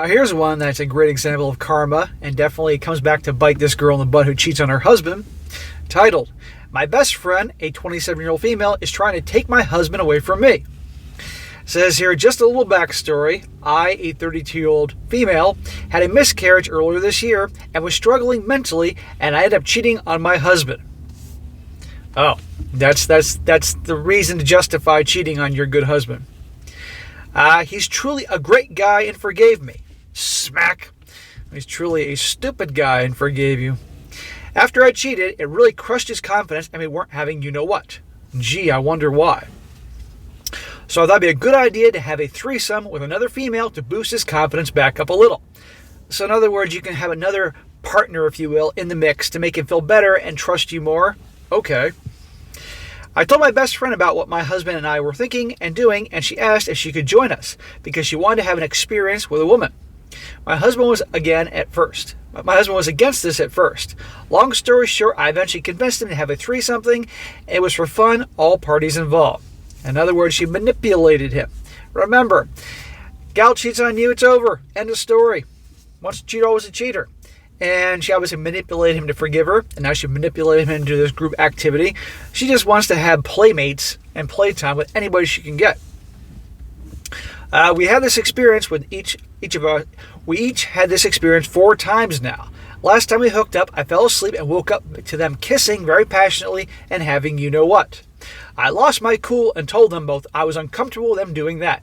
Here's one that's a great example of karma and definitely comes back to bite this girl in the butt who cheats on her husband. Titled, "My best friend, a 27-year-old female, is trying to take my husband away from me." It says here, just a little backstory. I, a 32-year-old female, had a miscarriage earlier this year and was struggling mentally, and I ended up cheating on my husband. Oh, that's the reason to justify cheating on your good husband. He's truly a great guy and forgave me. Smack. He's truly a stupid guy and forgave you. After I cheated, it really crushed his confidence and we weren't having you-know-what. Gee, I wonder why. So I thought it'd be a good idea to have a threesome with another female to boost his confidence back up a little. So in other words, you can have another partner, if you will, in the mix to make him feel better and trust you more. Okay. I told my best friend about what my husband and I were thinking and doing, and she asked if she could join us because she wanted to have an experience with a woman. My husband was against this at first. Long story short, I eventually convinced him to have a threesome. It was for fun, all parties involved. In other words, she manipulated him. Remember, gal cheats on you, it's over. End of story. Once a cheater, always a cheater. And she obviously manipulated him to forgive her, and now she manipulated him into this group activity. She just wants to have playmates and playtime with anybody she can get. We had this experience with each of us. We each had this experience 4 times now. Last time we hooked up, I fell asleep and woke up to them kissing very passionately and having you-know-what. I lost my cool and told them both I was uncomfortable with them doing that.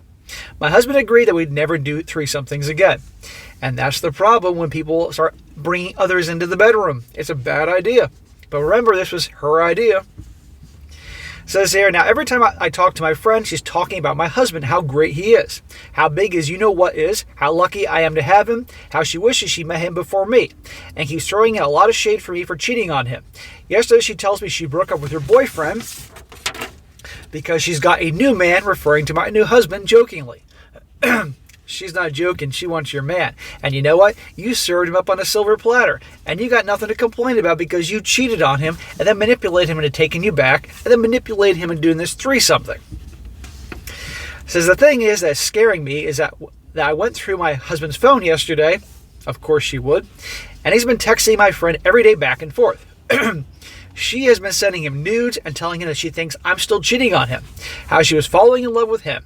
My husband agreed that we'd never do threesomethings again. And that's the problem when people start bringing others into the bedroom. It's a bad idea. But remember, this was her idea. It says here, now every time I talk to my friend, she's talking about my husband, how great he is, how big his you-know-what is, how lucky I am to have him, how she wishes she met him before me, and keeps throwing in a lot of shade for me for cheating on him. Yesterday, she tells me she broke up with her boyfriend because she's got a new man, referring to my new husband jokingly. She's not joking. She wants your man. And you know what? You served him up on a silver platter. And you got nothing to complain about because you cheated on him and then manipulated him into taking you back and then manipulated him into doing this threesomething. Says the thing is that's scaring me is that I went through my husband's phone yesterday. Of course she would. And he's been texting my friend every day back and forth. She has been sending him nudes and telling him that she thinks I'm still cheating on him. How she was falling in love with him.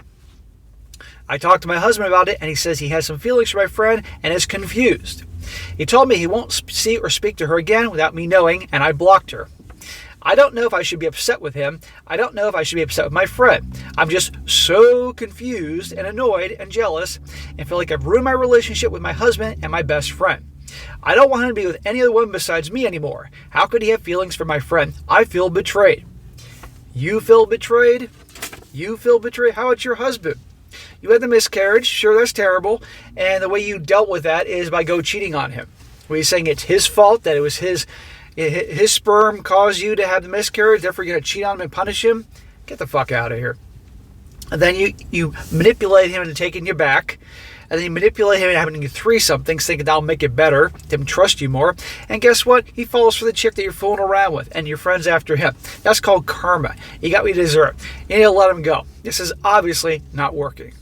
I talked to my husband about it, and he says he has some feelings for my friend and is confused. He told me he won't see or speak to her again without me knowing, and I blocked her. I don't know if I should be upset with him. I don't know if I should be upset with my friend. I'm just so confused and annoyed and jealous and feel like I've ruined my relationship with my husband and my best friend. I don't want him to be with any other woman besides me anymore. How could he have feelings for my friend? I feel betrayed. You feel betrayed? You feel betrayed? How about your husband? You had the miscarriage, sure, that's terrible, and the way you dealt with that is by cheating on him. Were you saying it's his fault, that it was his sperm caused you to have the miscarriage, therefore you're going to cheat on him and punish him? Get the fuck out of here. And then you manipulate him into taking you back, and then you manipulate him into having you threesomethings, thinking that'll make it better, him trust you more, and guess what? He falls for the chick that you're fooling around with, and your friend's after him. That's called karma. You got what you deserve. You need to let him go. This is obviously not working.